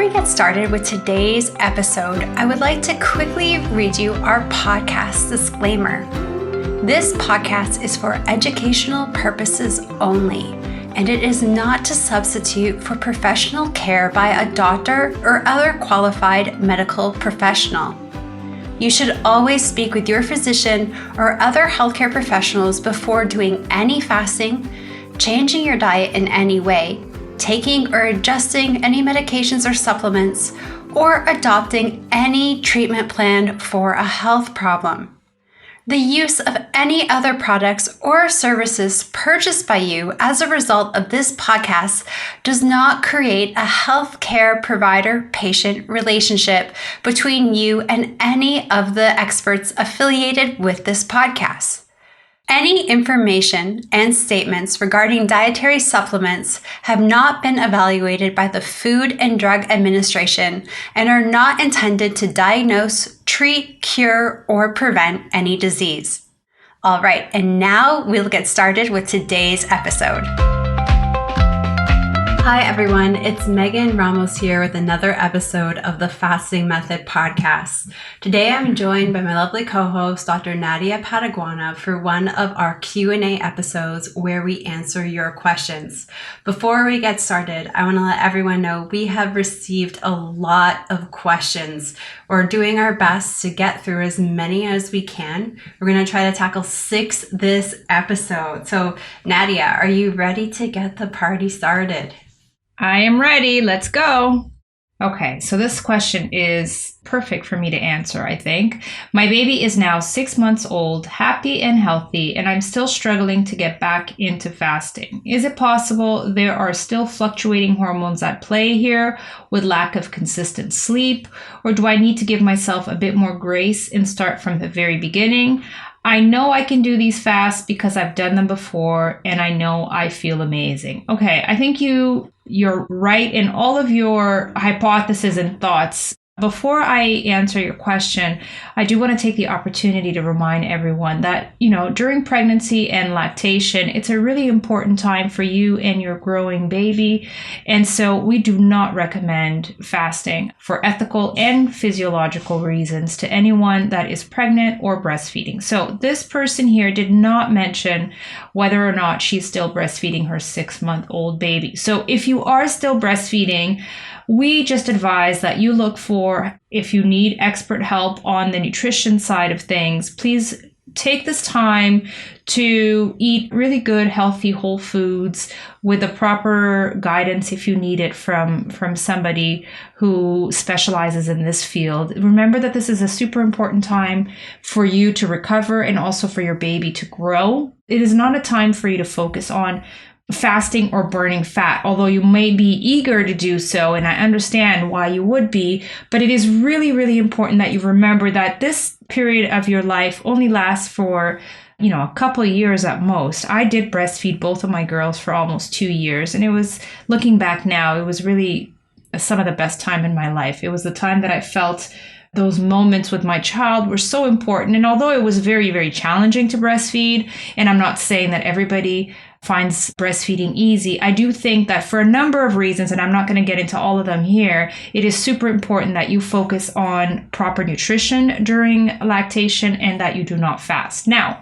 we get started with today's episode, I would like to quickly read you our podcast disclaimer. This podcast is for educational purposes only, and it is not to substitute for professional care by a doctor or other qualified medical professional. You should always speak with your physician or other healthcare professionals before doing any fasting, changing your diet in any way, taking or adjusting any medications or supplements, or adopting any treatment plan for a health problem. The use of any other products or services purchased by you as a result of this podcast does not create a healthcare provider-patient relationship between you and any of the experts affiliated with this podcast. Any information and statements regarding dietary supplements have not been evaluated by the Food and Drug Administration and are not intended to diagnose, treat, cure, or prevent any disease. All right, and now we'll get started with today's episode. Hi everyone, it's Megan Ramos here with another episode of the Fasting Method podcast. Today I'm joined by my lovely co-host, Dr. Nadia Pataguana, for one of our Q&A episodes where we answer your questions. Before we get started, I want to let everyone know we have received a lot of questions. We're doing our best to get through as many as we can. We're going to try to tackle 6 this episode. So Nadia, are you ready to get the party started? I am ready. Let's go. Okay, so this question is perfect for me to answer, I think. My baby is now 6 months old, happy and healthy, and I'm still struggling to get back into fasting. Is it possible there are still fluctuating hormones at play here with lack of consistent sleep? Or do I need to give myself a bit more grace and start from the very beginning? I know I can do these fasts because I've done them before and I know I feel amazing. Okay, I think you're right in all of your hypotheses and thoughts. Before I answer your question, I do want to take the opportunity to remind everyone that, during pregnancy and lactation, it's a really important time for you and your growing baby. And so we do not recommend fasting for ethical and physiological reasons to anyone that is pregnant or breastfeeding. So this person here did not mention whether or not she's still breastfeeding her 6-month-old baby. So if you are still breastfeeding, we just advise that you look for, if you need expert help on the nutrition side of things, please take this time to eat really good, healthy, whole foods with the proper guidance if you need it from somebody who specializes in this field. Remember that this is a super important time for you to recover and also for your baby to grow. It is not a time for you to focus on fasting or burning fat, although you may be eager to do so, and I understand why you would be, but it is really, really important that you remember that this period of your life only lasts for, a couple of years at most. I did breastfeed both of my girls for almost 2 years, and it was, looking back now, it was really some of the best time in my life. It was the time that I felt those moments with my child were so important. And although it was very, very challenging to breastfeed, and I'm not saying that everybody finds breastfeeding easy, I do think that for a number of reasons, and I'm not going to get into all of them here, it is super important that you focus on proper nutrition during lactation and that you do not fast. Now,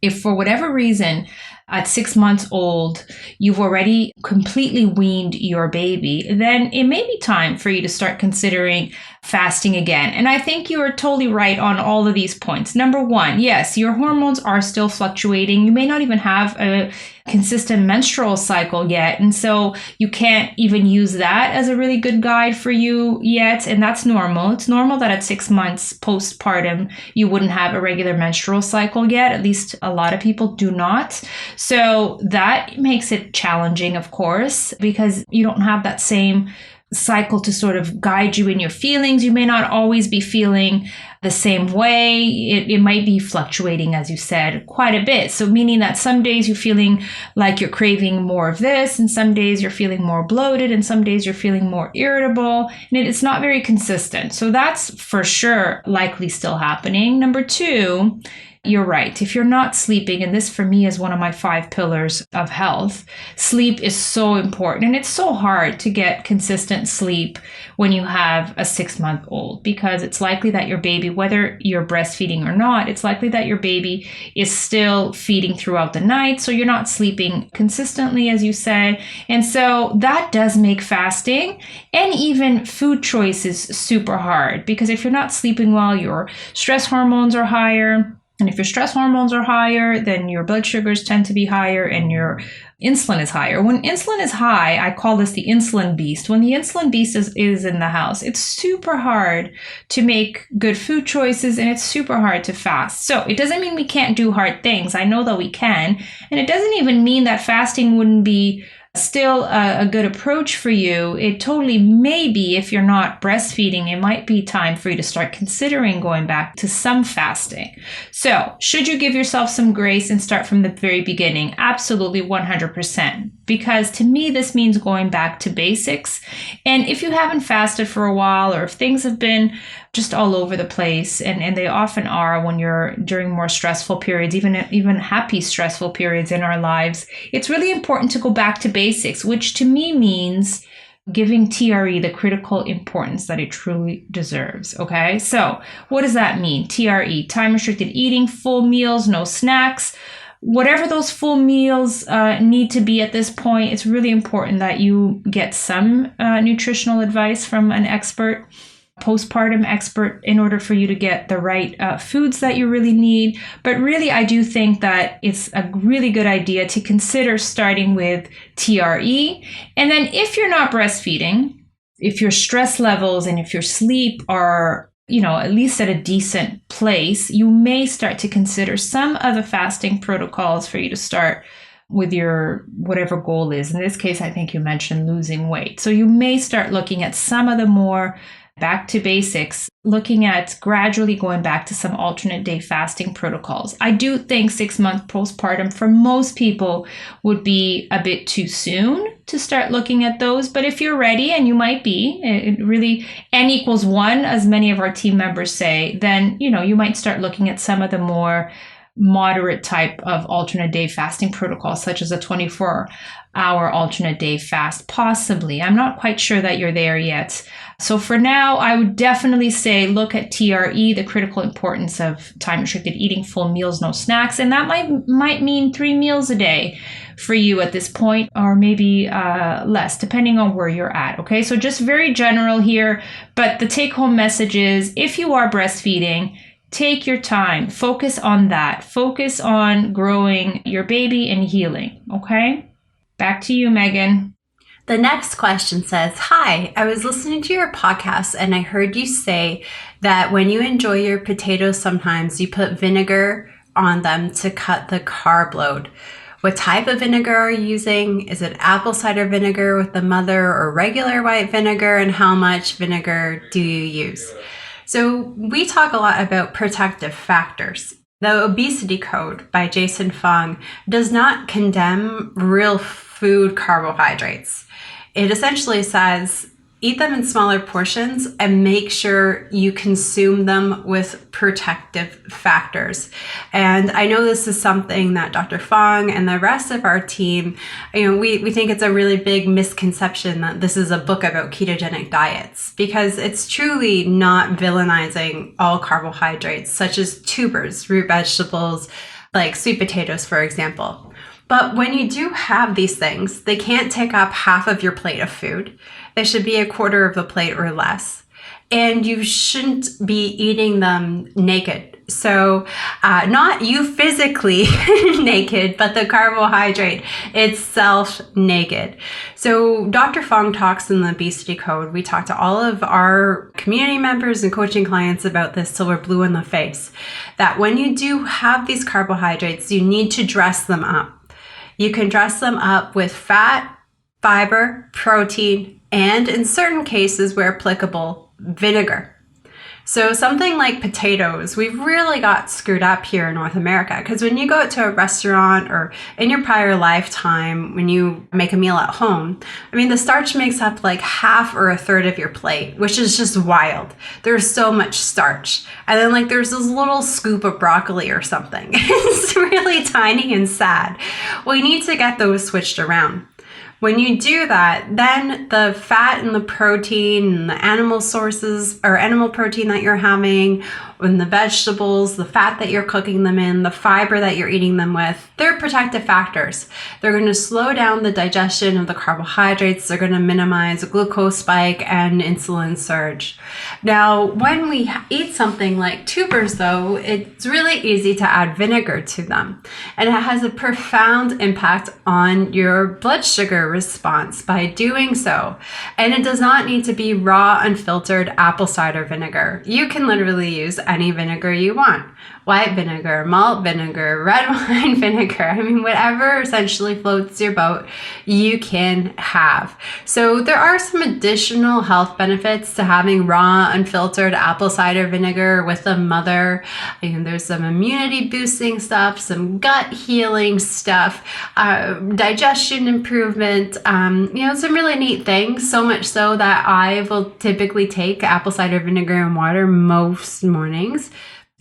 if for whatever reason at 6 months old, you've already completely weaned your baby, then it may be time for you to start considering fasting again. And I think you are totally right on all of these points. Number one, yes, your hormones are still fluctuating. You may not even have a consistent menstrual cycle yet. And so you can't even use that as a really good guide for you yet. And that's normal. It's normal that at 6 months postpartum, you wouldn't have a regular menstrual cycle yet. At least a lot of people do not. So that makes it challenging, of course, because you don't have that same cycle to sort of guide you in your feelings. You may not always be feeling the same way. It might be fluctuating, as you said, quite a bit. So meaning that some days you're feeling like you're craving more of this, and some days you're feeling more bloated, and some days you're feeling more irritable, and it's not very consistent. So that's for sure likely still happening. Number two, you're right. If you're not sleeping, and this for me is one of my 5 pillars of health, sleep is so important. And it's so hard to get consistent sleep when you have a 6-month-old, because it's likely that your baby, whether you're breastfeeding or not, it's likely that your baby is still feeding throughout the night. So you're not sleeping consistently, as you said. And so that does make fasting and even food choices super hard, because if you're not sleeping well, your stress hormones are higher. And if your stress hormones are higher, then your blood sugars tend to be higher and your insulin is higher. When insulin is high, I call this the insulin beast. When the insulin beast is in the house, it's super hard to make good food choices and it's super hard to fast. So it doesn't mean we can't do hard things. I know that we can. And it doesn't even mean that fasting wouldn't be still a good approach for you. It totally may be, if you're not breastfeeding, it might be time for you to start considering going back to some fasting. So should you give yourself some grace and start from the very beginning? Absolutely, 100%. Because to me, this means going back to basics. And if you haven't fasted for a while, or if things have been just all over the place, and they often are when you're during more stressful periods, even happy stressful periods in our lives, it's really important to go back to basics, which to me means giving TRE the critical importance that it truly deserves. Okay, so what does that mean? TRE, time restricted eating, full meals, no snacks. Whatever those full meals need to be at this point, it's really important that you get some nutritional advice from an expert, postpartum expert, in order for you to get the right foods that you really need. But really, I do think that it's a really good idea to consider starting with TRE. And then if you're not breastfeeding, if your stress levels and if your sleep are at least at a decent place, you may start to consider some of the fasting protocols for you to start with your whatever goal is. In this case, I think you mentioned losing weight. So you may start looking at some of the more back to basics, looking at gradually going back to some alternate day fasting protocols. I do think 6-month postpartum for most people would be a bit too soon to start looking at those. But if you're ready, and you might be, it really N equals 1, as many of our team members say, then, you might start looking at some of the more moderate type of alternate day fasting protocols, such as a 24-hour alternate day fast, possibly. I'm not quite sure that you're there yet. So for now, I would definitely say look at TRE, the critical importance of time restricted eating, full meals, no snacks. And that might mean 3 meals a day for you at this point, or maybe less, depending on where you're at. Okay, so just very general here, but the take home message is, if you are breastfeeding, take your time, focus on that, focus on growing your baby and healing. Okay, back to you, Megan. The next question says, hi, I was listening to your podcast and I heard you say that when you enjoy your potatoes, sometimes you put vinegar on them to cut the carb load. What type of vinegar are you using? Is it apple cider vinegar with the mother or regular white vinegar? And how much vinegar do you use? So we talk a lot about protective factors. The Obesity Code by Jason Fung does not condemn real food carbohydrates. It essentially says, eat them in smaller portions and make sure you consume them with protective factors. And I know this is something that Dr. Fong and the rest of our team, we think it's a really big misconception that this is a book about ketogenic diets, because it's truly not villainizing all carbohydrates, such as tubers, root vegetables, like sweet potatoes, for example. But when you do have these things, they can't take up half of your plate of food. They should be a quarter of the plate or less. And you shouldn't be eating them naked. So not you physically naked, but the carbohydrate itself naked. So Dr. Fong talks in the Obesity Code. We talk to all of our community members and coaching clients about this till we're blue in the face, that when you do have these carbohydrates, you need to dress them up. You can dress them up with fat, fiber, protein, and in certain cases where applicable, vinegar. So something like potatoes, we've really got screwed up here in North America, because when you go out to a restaurant or in your prior lifetime, when you make a meal at home, I mean, the starch makes up like half or a third of your plate, which is just wild. There's so much starch. And then like there's this little scoop of broccoli or something. It's really tiny and sad. We need to get those switched around. When you do that, then the fat and the protein and the animal sources or animal protein that you're having, and the vegetables, the fat that you're cooking them in, the fiber that you're eating them with, they're protective factors. They're going to slow down the digestion of the carbohydrates. They're going to minimize a glucose spike and insulin surge. Now, when we eat something like tubers, though, it's really easy to add vinegar to them. And it has a profound impact on your blood sugar response by doing so. And it does not need to be raw, unfiltered apple cider vinegar. You can literally use any vinegar you want. White vinegar, malt vinegar, red wine vinegar. I mean, whatever essentially floats your boat, you can have. So there are some additional health benefits to having raw, unfiltered apple cider vinegar with a mother. And there's some immunity boosting stuff, some gut healing stuff, digestion improvement, some really neat things. So much so that I will typically take apple cider vinegar and water most mornings.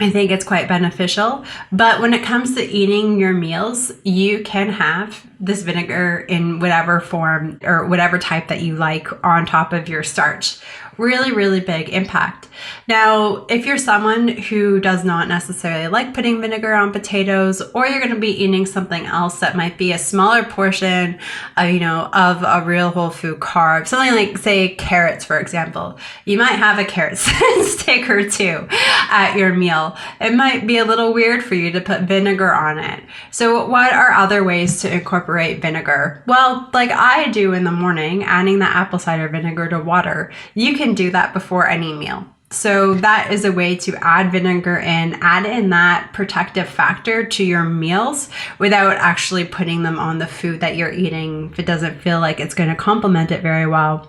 I think it's quite beneficial. But when it comes to eating your meals, you can have this vinegar in whatever form or whatever type that you like on top of your starch. Really, really big impact. Now, if you're someone who does not necessarily like putting vinegar on potatoes, or you're going to be eating something else that might be a smaller portion, of a real whole food carb, something like, say, carrots, for example, you might have a carrot stick or two at your meal. It might be a little weird for you to put vinegar on it. So what are other ways to incorporate vinegar? Well, like I do in the morning, adding the apple cider vinegar to water, you can do that before any meal. So that is a way to add vinegar in, add in that protective factor to your meals without actually putting them on the food that you're eating if it doesn't feel like it's going to complement it very well.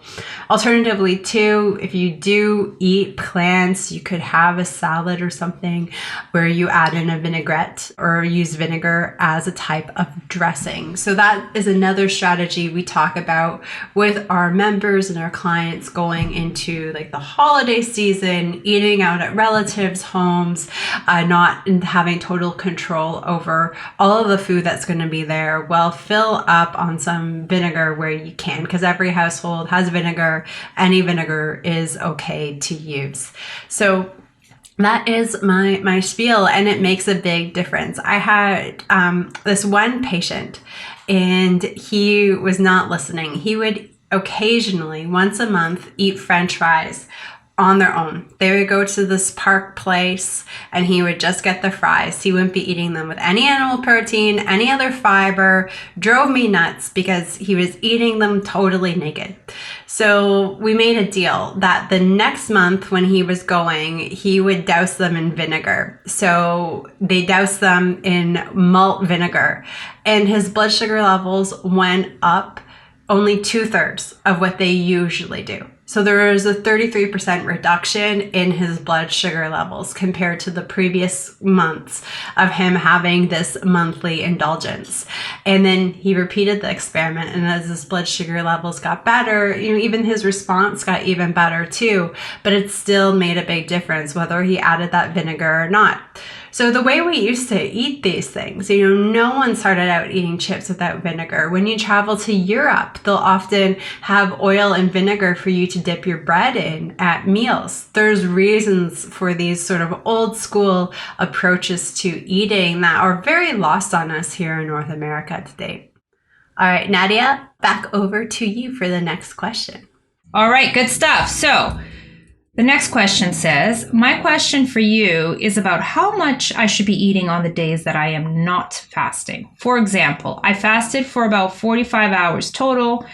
Alternatively, too, if you do eat plants, you could have a salad or something where you add in a vinaigrette or use vinegar as a type of dressing. So that is another strategy we talk about with our members and our clients going into like the holiday season, eating out at relatives' homes, not having total control over all of the food that's going to be there. Well, fill up on some vinegar where you can, because every household has vinegar. Any vinegar is okay to use. So that is my spiel, and it makes a big difference. I had this one patient, and he was not listening. He would occasionally, once a month, eat French fries on their own. They would go to this park place and he would just get the fries. He wouldn't be eating them with any animal protein, any other fiber. Drove me nuts because he was eating them totally naked. So we made a deal that the next month when he was going, he would douse them in vinegar. So they doused them in malt vinegar, and his blood sugar levels went up only 2/3 of what they usually do. So there was a 33% reduction in his blood sugar levels compared to the previous months of him having this monthly indulgence. And then he repeated the experiment, and as his blood sugar levels got better, even his response got even better too, but it still made a big difference whether he added that vinegar or not. So the way we used to eat these things, no one started out eating chips without vinegar. When you travel to Europe, they'll often have oil and vinegar for you to dip your bread in at meals. There's reasons for these sort of old school approaches to eating that are very lost on us here in North America today. All right, Nadia, back over to you for the next question. All right, good stuff. So the next question says, my question for you is about how much I should be eating on the days that I am not fasting. For example, I fasted for about 45 hours total.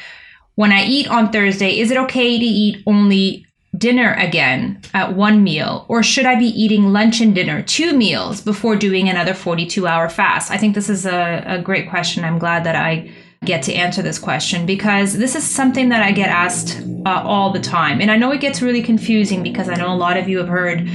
When I eat on Thursday, is it okay to eat only dinner again at one meal? Or should I be eating lunch and dinner, 2 meals, before doing another 42-hour fast? I think this is a great question. I'm glad that I get to answer this question, because this is something that I get asked all the time. And I know it gets really confusing because I know a lot of you have heard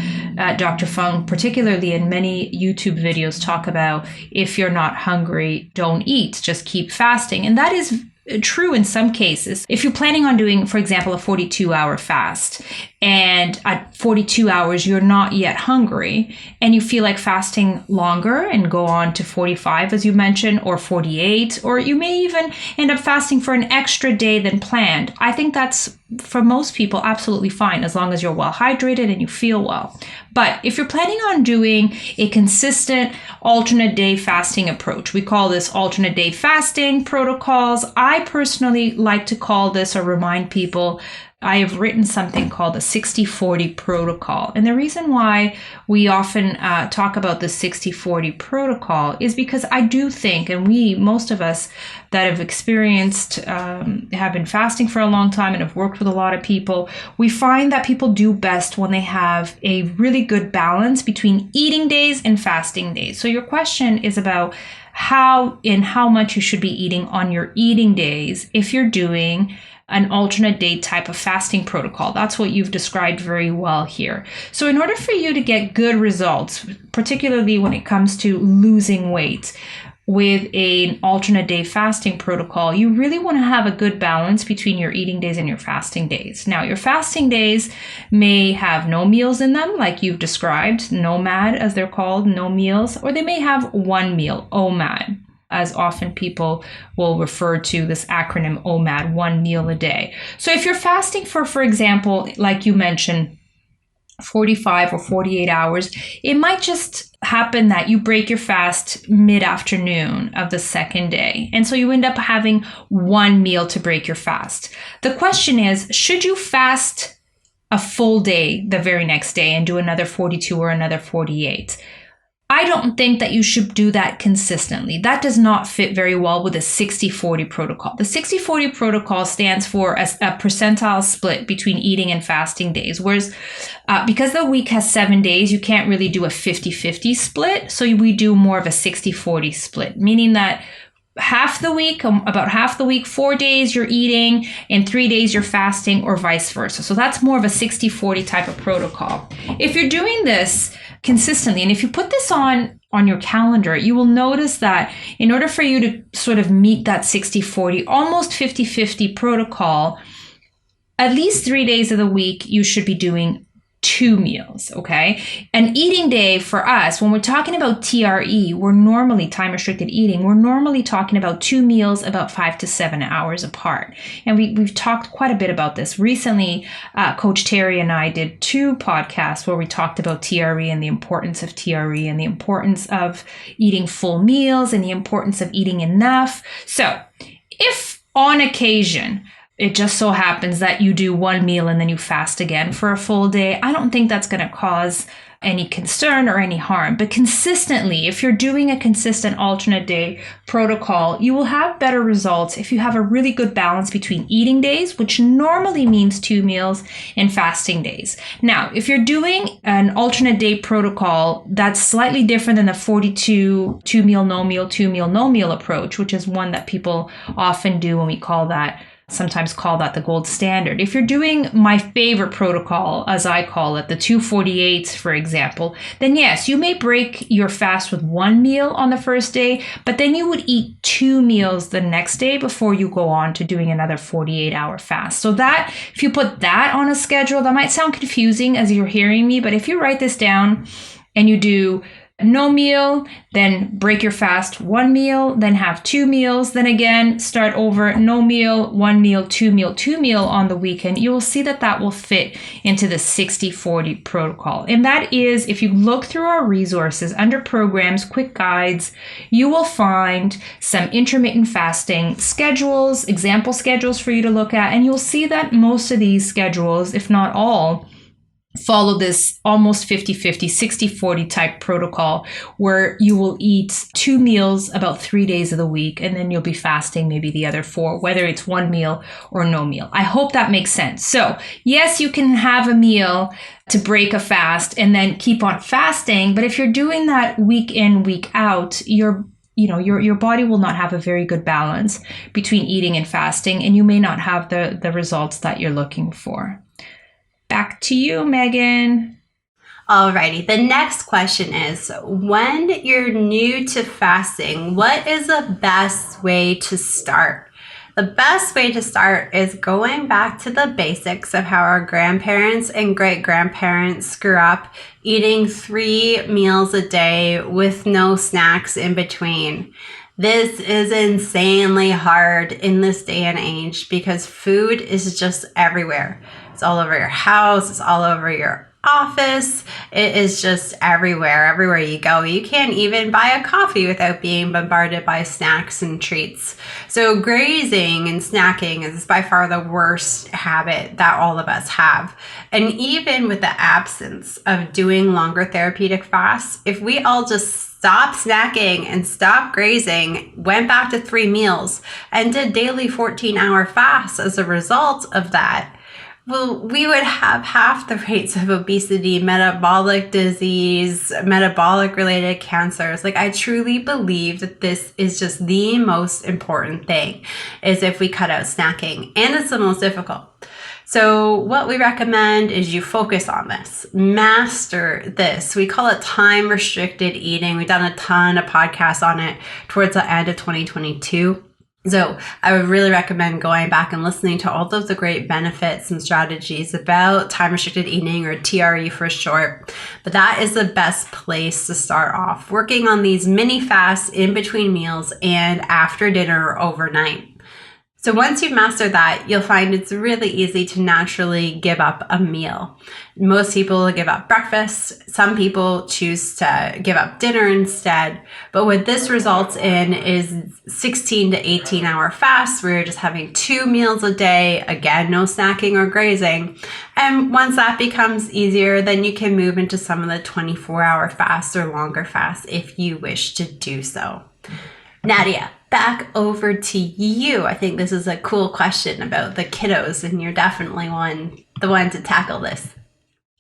Dr. Fung, particularly in many YouTube videos, talk about if you're not hungry, don't eat, just keep fasting. And that is true in some cases. If you're planning on doing, for example, a 42-hour fast, and at 42 hours you're not yet hungry, and you feel like fasting longer and go on to 45, as you mentioned, or 48, or you may even end up fasting for an extra day than planned, I think that's, for most people, absolutely fine, as long as you're well hydrated and you feel well. But if you're planning on doing a consistent alternate day fasting approach, we call this alternate day fasting protocols. I personally like to call this, or remind people, I have written something called the 60-40 protocol. And the reason why we often talk about the 60-40 protocol is because I do think, and most of us that have experienced, have been fasting for a long time and have worked with a lot of people, we find that people do best when they have a really good balance between eating days and fasting days. So your question is about how much you should be eating on your eating days if you're doing an alternate day type of fasting protocol. That's what you've described very well here. So in order for you to get good results, particularly when it comes to losing weight with an alternate day fasting protocol, you really want to have a good balance between your eating days and your fasting days. Now, your fasting days may have no meals in them, like you've described, OMAD as they're called, no meals, or they may have one meal, OMAD, as often people will refer to this acronym OMAD, one meal a day. So if you're fasting for example, like you mentioned, 45 or 48 hours, it might just happen that you break your fast mid-afternoon of the second day. And so you end up having one meal to break your fast. The question is, should you fast a full day the very next day and do another 42 or another 48? I don't think that you should do that consistently. That does not fit very well with the 60-40 protocol. The 60-40 protocol stands for a percentile split between eating and fasting days, whereas because the week has 7 days, you can't really do a 50-50 split. So we do more of a 60-40 split, meaning that about half the week, 4 days you're eating and 3 days you're fasting, or vice versa. So that's more of a 60-40 type of protocol. If you're doing this consistently, and if you put this on your calendar, you will notice that in order for you to sort of meet that 60-40, almost 50-50 protocol, at least 3 days of the week, you should be doing 2 meals, okay? An eating day for us, when we're talking about TRE, we're normally time-restricted eating, we're normally talking about 2 meals about 5 to 7 hours apart. And we've talked quite a bit about this. Recently, Coach Terry and I did 2 podcasts where we talked about TRE and the importance of TRE and the importance of eating full meals and the importance of eating enough. So if on occasion, it just so happens that you do 1 meal and then you fast again for a full day, I don't think that's going to cause any concern or any harm. But consistently, if you're doing a consistent alternate day protocol, you will have better results if you have a really good balance between eating days, which normally means 2 meals, and fasting days. Now, if you're doing an alternate day protocol that's slightly different than the 42 2 meal, no meal, 2 meal, no meal approach, which is one that people often do, and we sometimes call that the gold standard. If you're doing my favorite protocol, as I call it, the 248, for example, then yes, you may break your fast with 1 meal on the first day, but then you would eat 2 meals the next day before you go on to doing another 48-hour fast. So that, if you put that on a schedule, that might sound confusing as you're hearing me, but if you write this down and you do no meal, then break your fast 1 meal, then have 2 meals, then again start over, no meal, 1 meal, 2 meal, 2 meal on the weekend, you will see that will fit into the 60-40 protocol. And that is, if you look through our resources under programs, quick guides, you will find some intermittent fasting schedules, example schedules for you to look at, and you'll see that most of these schedules, if not all, follow this almost 50-50, 60-40 type protocol where you will eat 2 meals about 3 days of the week, and then you'll be fasting maybe the other 4, whether it's 1 meal or no meal. I hope that makes sense. So yes, you can have a meal to break a fast and then keep on fasting, but if you're doing that week in, week out, you're your body will not have a very good balance between eating and fasting, and you may not have the results that you're looking for. Back to you, Megan. Alrighty, the next question is, when you're new to fasting, what is the best way to start? The best way to start is going back to the basics of how our grandparents and great-grandparents grew up, eating 3 meals a day with no snacks in between. This is insanely hard in this day and age because food is just everywhere. It's all over your house, it's all over your office. It is just everywhere you go. You can't even buy a coffee without being bombarded by snacks and treats. So grazing and snacking is by far the worst habit that all of us have. And even with the absence of doing longer therapeutic fasts, if we all just stop snacking and stop grazing, went back to 3 meals and did daily 14-hour fasts as a result of that, well, we would have half the rates of obesity, metabolic disease, metabolic related cancers. Like, I truly believe that this is just the most important thing, is if we cut out snacking, and it's the most difficult. So what we recommend is you focus on this, master this. We call it time restricted eating. We've done a ton of podcasts on it towards the end of 2022. So I would really recommend going back and listening to all of the great benefits and strategies about time-restricted eating, or TRE for short. But that is the best place to start off, working on these mini fasts in between meals and after dinner or overnight. So once you've mastered that, you'll find it's really easy to naturally give up a meal. Most people will give up breakfast. Some people choose to give up dinner instead. But what this results in is 16 to 18 hour fasts where you're just having 2 meals a day. Again, no snacking or grazing. And once that becomes easier, then you can move into some of the 24-hour fasts or longer fasts if you wish to do so. Nadia, back over to you. I think this is a cool question about the kiddos, and you're definitely the one to tackle this.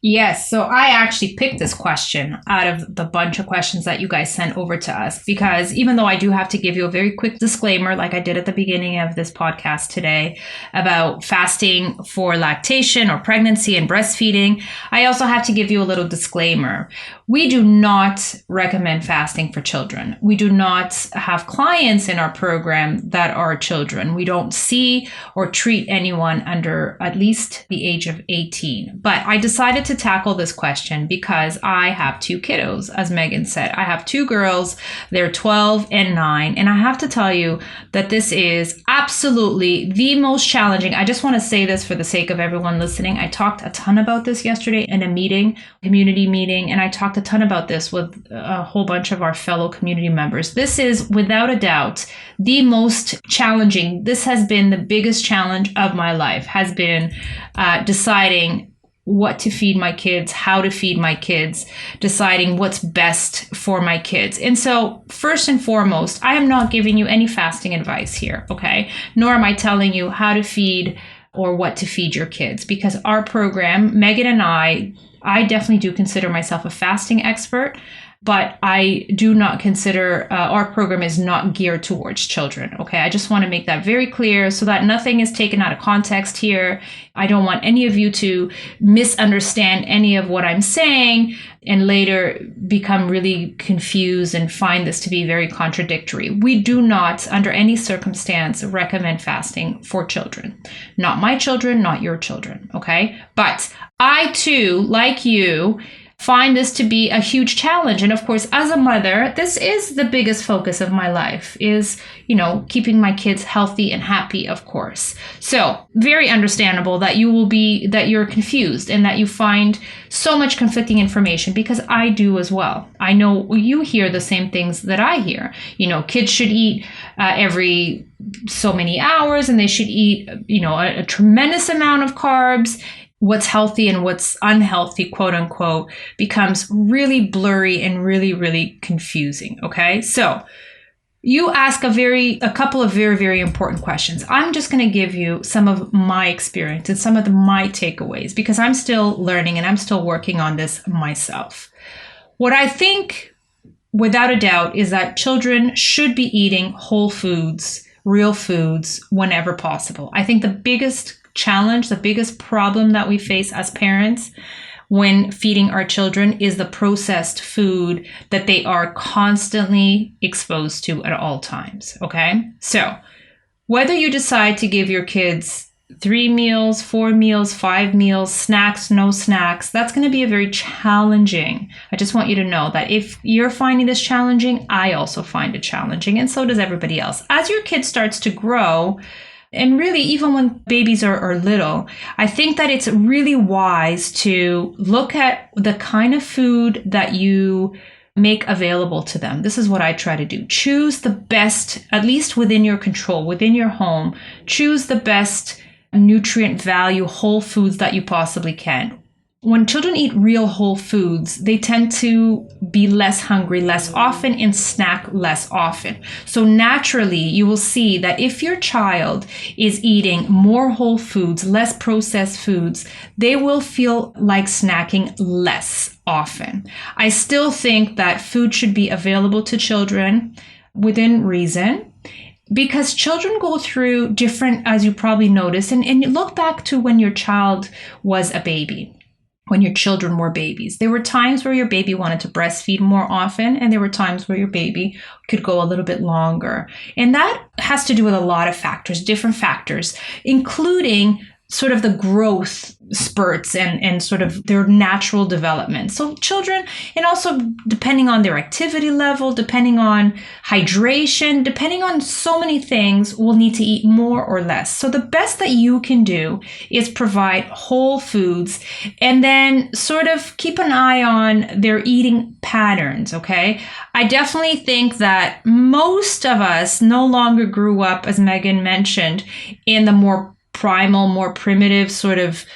Yes, so I actually picked this question out of the bunch of questions that you guys sent over to us, because even though I do have to give you a very quick disclaimer, like I did at the beginning of this podcast today about fasting for lactation or pregnancy and breastfeeding, I also have to give you a little disclaimer. We do not recommend fasting for children. We do not have clients in our program that are children. We don't see or treat anyone under at least the age of 18. But I decided to tackle this question because I have 2 kiddos, as Megan said. I have 2 girls, they're 12 and 9, and I have to tell you that this is absolutely the most challenging. I just want to say this for the sake of everyone listening. I talked a ton about this yesterday in a meeting, community meeting, and I talked a ton about this with a whole bunch of our fellow community members. This is without a doubt the most challenging. This has been the biggest challenge of my life, has been deciding what to feed my kids, how to feed my kids, deciding what's best for my kids. And so first and foremost, I am not giving you any fasting advice here, okay? Nor am I telling you how to feed or what to feed your kids, because our program, Megan and I definitely do consider myself a fasting expert, but I do not consider our program is not geared towards children. Okay, I just want to make that very clear so that nothing is taken out of context here. I don't want any of you to misunderstand any of what I'm saying and later become really confused and find this to be very contradictory. We do not, under any circumstance, recommend fasting for children. Not my children, not your children, okay? But I too, like you, find this to be a huge challenge. And of course, as a mother, this is the biggest focus of my life is, keeping my kids healthy and happy, of course. So very understandable that you're confused and that you find so much conflicting information, because I do as well. I know you hear the same things that I hear. Kids should eat every so many hours, and they should eat, a tremendous amount of carbs. What's healthy and what's unhealthy, quote unquote, becomes really blurry and really, really confusing. Okay. So you ask a couple of very, very important questions. I'm just going to give you some of my experience and some of my takeaways, because I'm still learning and I'm still working on this myself. What I think without a doubt, is that children should be eating whole foods, real foods, whenever possible. I think the biggest challenge, the biggest problem that we face as parents when feeding our children is the processed food that they are constantly exposed to at all times. Okay? So whether you decide to give your kids 3 meals, 4 meals, 5 meals, snacks, no snacks, that's going to be a very challenging. I just want you to know that if you're finding this challenging, I also find it challenging, and so does everybody else. As your kid starts to grow, and really even when babies are little, I think that it's really wise to look at the kind of food that you make available to them. This is what I try to do. Choose the best, at least within your control, within your home, choose the best nutrient value whole foods that you possibly can. When children eat real whole foods, they tend to be less hungry less often and snack less often. So naturally, you will see that if your child is eating more whole foods, less processed foods, they will feel like snacking less often. I still think that food should be available to children within reason, because children go through different, as you probably noticed, and look back to when your child was a baby, when your children were babies. There were times where your baby wanted to breastfeed more often, and there were times where your baby could go a little bit longer. And that has to do with a lot of factors, different factors, including sort of the growth spurts and sort of their natural development. So children, and also depending on their activity level, depending on hydration, depending on so many things, will need to eat more or less. So the best that you can do is provide whole foods and then sort of keep an eye on their eating patterns, okay? I definitely think that most of us no longer grew up, as Megan mentioned, in the more primal, more primitive sort of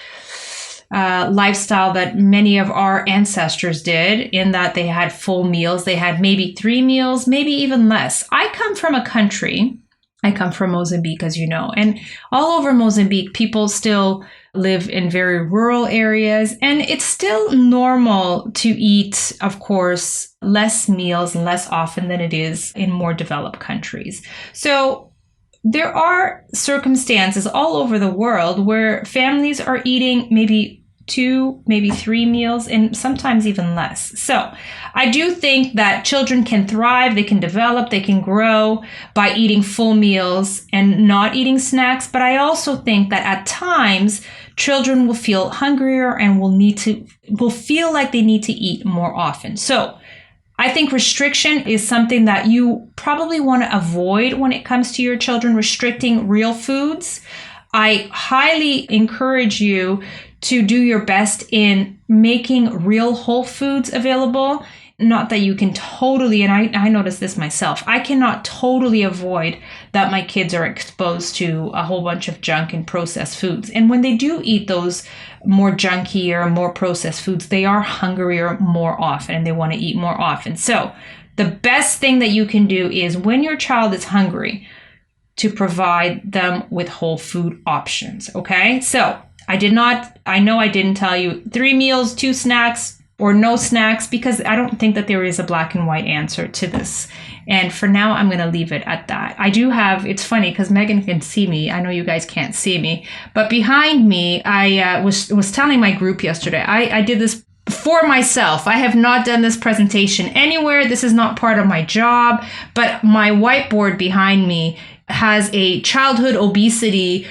lifestyle that many of our ancestors did, in that they had full meals. They had maybe 3 meals, maybe even less. I come from Mozambique, as you know, and all over Mozambique, people still live in very rural areas, and it's still normal to eat, of course, less meals and less often than it is in more developed countries. So there are circumstances all over the world where families are eating maybe 2, maybe 3 meals, and sometimes even less. So I do think that children can thrive, they can develop, they can grow by eating full meals and not eating snacks. But I also think that at times children will feel hungrier and will feel like they need to eat more often. So I think restriction is something that you probably want to avoid when it comes to your children, restricting real foods. I highly encourage you to do your best in making real whole foods available. Not that you can totally, and I noticed this myself, I cannot totally avoid that my kids are exposed to a whole bunch of junk and processed foods. And when they do eat those more junky or more processed foods, they are hungrier more often and they want to eat more often. So the best thing that you can do is, when your child is hungry, to provide them with whole food options. Okay. So I know I didn't tell you 3 meals, 2 snacks, or no snacks, because I don't think that there is a black and white answer to this. And for now, I'm going to leave it at that. I do have, it's funny because Megan can see me. I know you guys can't see me, but behind me, I was telling my group yesterday, I did this for myself. I have not done this presentation anywhere. This is not part of my job, but my whiteboard behind me has a childhood obesity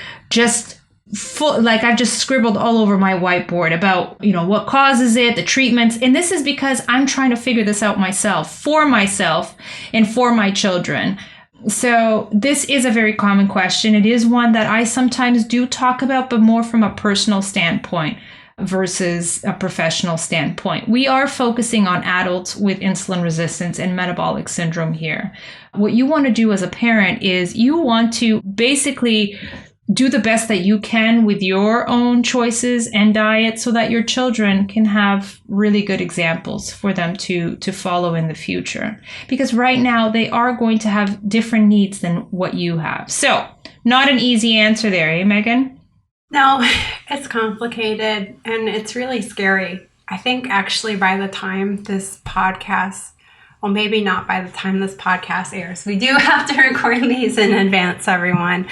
like I've just scribbled all over my whiteboard about, what causes it, the treatments. And this is because I'm trying to figure this out for myself and for my children. So this is a very common question. It is one that I sometimes do talk about, but more from a personal standpoint versus a professional standpoint. We are focusing on adults with insulin resistance and metabolic syndrome here. What you want to do as a parent is you want to basically do the best that you can with your own choices and diet so that your children can have really good examples for them to follow in the future. Because right now they are going to have different needs than what you have. So not an easy answer there, eh, Megan? No, it's complicated and it's really scary. I think actually by the time this podcast Well, maybe not by the time this podcast airs. We do have to record these in advance, everyone.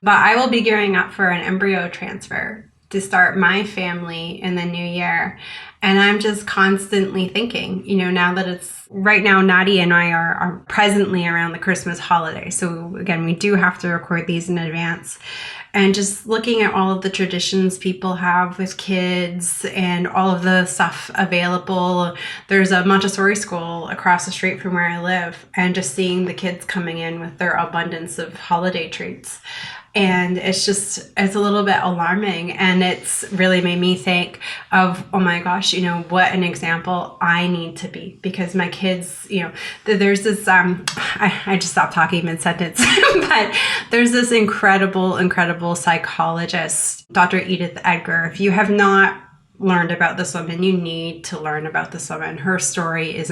But I will be gearing up for an embryo transfer to start my family in the new year. And I'm just constantly thinking, now that it's right now, Nadia and I are presently around the Christmas holiday. So again, we do have to record these in advance. And just looking at all of the traditions people have with kids and all of the stuff available. There's a Montessori school across the street from where I live, and just seeing the kids coming in with their abundance of holiday treats. And it's a little bit alarming, and it's really made me think of, oh my gosh, what an example I need to be, because my kids, there's this, I just stopped talking mid-sentence, but there's this incredible psychologist, Dr. Edith Edgar. If you have not learned about this woman, you need to learn about this woman. Her story is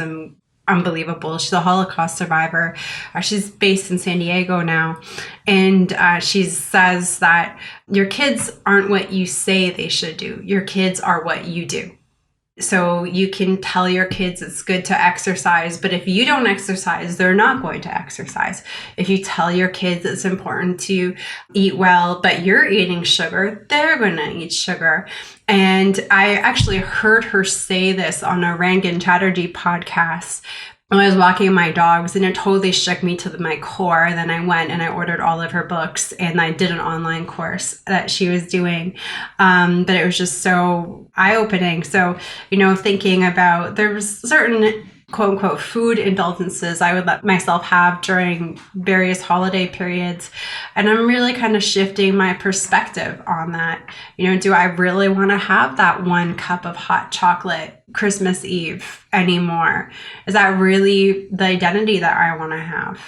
unbelievable. She's a Holocaust survivor. She's based in San Diego now. And she says that your kids aren't what you say they should do. Your kids are what you do. So you can tell your kids it's good to exercise, but if you don't exercise, they're not going to exercise. If you tell your kids it's important to eat well, but you're eating sugar, they're going to eat sugar. And I actually heard her say this on a Rangan Chatterjee podcast when I was walking my dogs, and it totally shook me to my core. Then I went and I ordered all of her books, and I did an online course that she was doing. But it was just so eye-opening. So, thinking about, there was certain quote unquote food indulgences I would let myself have during various holiday periods. And I'm really kind of shifting my perspective on that. Do I really want to have that 1 cup of hot chocolate Christmas Eve anymore? Is that really the identity that I want to have?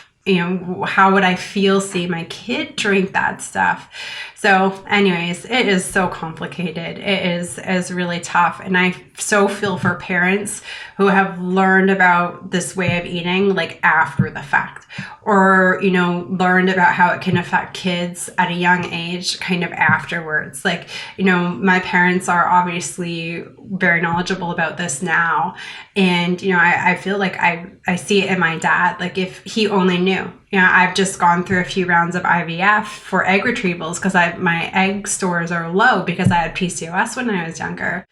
How would I feel seeing my kid drink that stuff? So anyways, it is so complicated. It is really tough. And I so feel for parents who have learned about this way of eating like after the fact, or, learned about how it can affect kids at a young age kind of afterwards. Like, my parents are obviously very knowledgeable about this now. And, I feel like I see it in my dad. Like if he only knew. I've just gone through a few rounds of IVF for egg retrievals because my egg stores are low because I had PCOS when I was younger.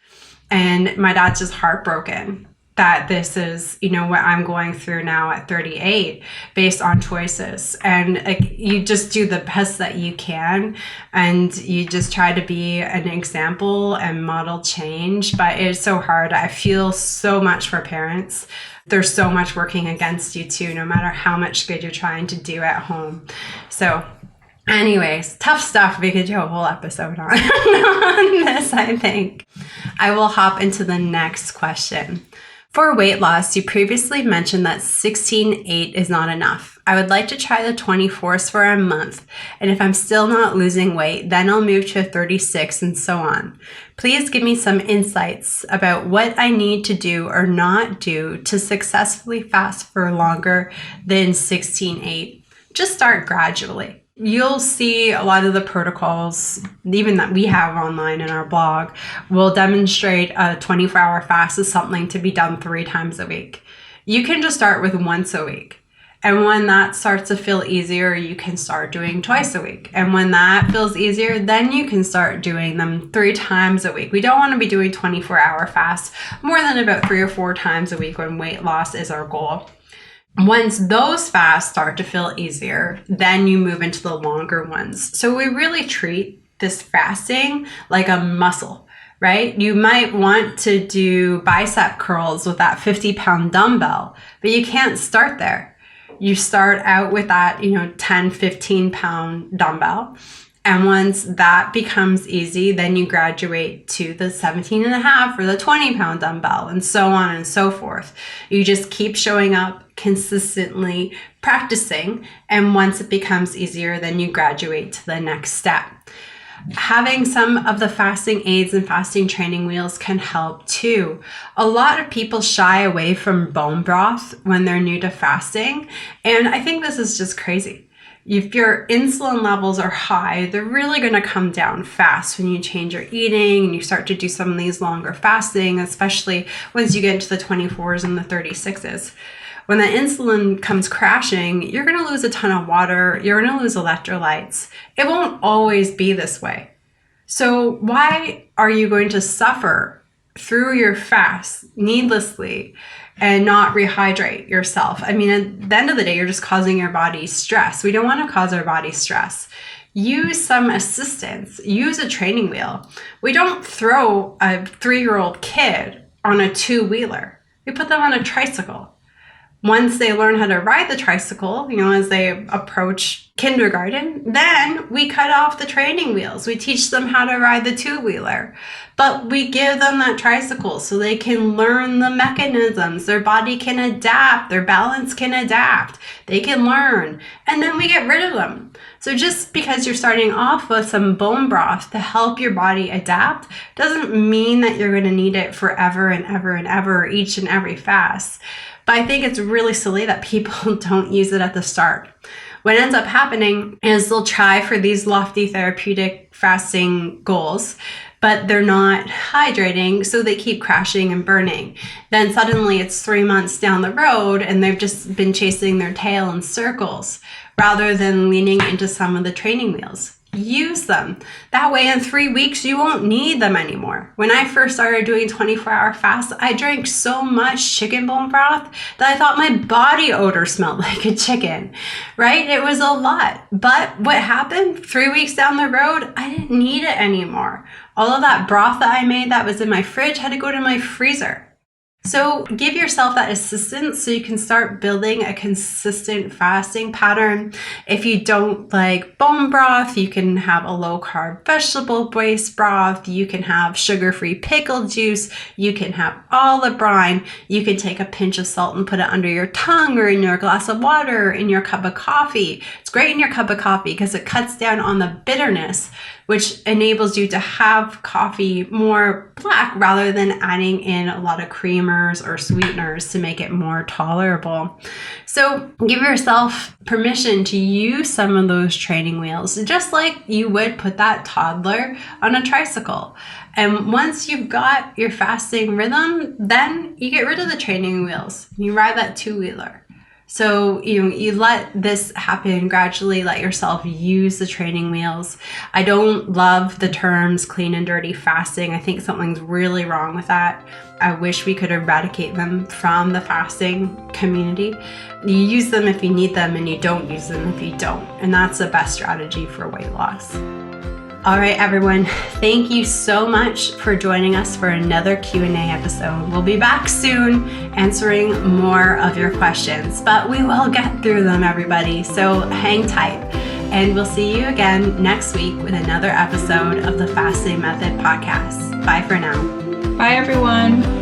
And my dad's just heartbroken that this is, what I'm going through now at 38 based on choices. And you just do the best that you can, and you just try to be an example and model change. But it's so hard. I feel so much for parents. There's so much working against you too, no matter how much good you're trying to do at home. So anyways, tough stuff. We could do a whole episode on this, I think. I will hop into the next question. For weight loss, you previously mentioned that 16.8 is not enough. I would like to try the 24s for a month, and if I'm still not losing weight, then I'll move to a 36 and so on. Please give me some insights about what I need to do or not do to successfully fast for longer than 16.8. Just start gradually. You'll see a lot of the protocols, even that we have online in our blog, will demonstrate a 24-hour fast as something to be done 3 times a week. You can just start with once a week. And when that starts to feel easier, you can start doing twice a week. And when that feels easier, then you can start doing them 3 times a week. We don't want to be doing 24-hour fasts more than about 3 or 4 times a week when weight loss is our goal. Once those fasts start to feel easier, then you move into the longer ones. So we really treat this fasting like a muscle, right? You might want to do bicep curls with that 50-pound dumbbell, but you can't start there. You start out with that, 10, 15-pound dumbbell. And once that becomes easy, then you graduate to the 17.5 or the 20-pound dumbbell, and so on and so forth. You just keep showing up consistently, practicing, and once it becomes easier, then you graduate to the next step. Having some of the fasting aids and fasting training wheels can help too. A lot of people shy away from bone broth when they're new to fasting, and I think this is just crazy. If your insulin levels are high, they're really going to come down fast when you change your eating and you start to do some of these longer fasting, especially once you get into the 24s and the 36s. when the insulin comes crashing, you're going to lose a ton of water. You're going to lose electrolytes. It won't always be this way. So why are you going to suffer through your fast needlessly and not rehydrate yourself? I mean, at the end of the day, you're just causing your body stress. We don't want to cause our body stress. Use some assistance. Use a training wheel. We don't throw a 3-year-old kid on a 2-wheeler. We put them on a tricycle. Once they learn how to ride the tricycle, as they approach kindergarten, then we cut off the training wheels. We teach them how to ride the 2-wheeler. But we give them that tricycle so they can learn the mechanisms. Their body can adapt. Their balance can adapt. They can learn. And then we get rid of them. So just because you're starting off with some bone broth to help your body adapt doesn't mean that you're going to need it forever and ever and ever, each and every fast. But I think it's really silly that people don't use it at the start. What ends up happening is they'll try for these lofty therapeutic fasting goals, but they're not hydrating, so they keep crashing and burning. Then suddenly it's 3 months down the road and they've just been chasing their tail in circles rather than leaning into some of the training wheels. Use them. That way in 3 weeks, you won't need them anymore. When I first started doing 24-hour fasts, I drank so much chicken bone broth that I thought my body odor smelled like a chicken, right? It was a lot. But what happened? 3 weeks down the road, I didn't need it anymore. All of that broth that I made that was in my fridge had to go to my freezer. So give yourself that assistance so you can start building a consistent fasting pattern. If you don't like bone broth, you can have a low-carb vegetable-based broth. You can have sugar-free pickle juice. You can have olive brine. You can take a pinch of salt and put it under your tongue or in your glass of water, in your cup of coffee. It's great in your cup of coffee because it cuts down on the bitterness, which enables you to have coffee more black rather than adding in a lot of creamers or sweeteners to make it more tolerable. So give yourself permission to use some of those training wheels, just like you would put that toddler on a tricycle. And once you've got your fasting rhythm, then you get rid of the training wheels. You ride that 2-wheeler. So, you let this happen gradually, let yourself use the training wheels. I don't love the terms clean and dirty fasting. I think something's really wrong with that. I wish we could eradicate them from the fasting community. You use them if you need them and you don't use them if you don't. And that's the best strategy for weight loss. All right, everyone, thank you so much for joining us for another Q&A episode. We'll be back soon answering more of your questions, but we will get through them, everybody. So hang tight, and we'll see you again next week with another episode of the Fasting Method podcast. Bye for now. Bye, everyone.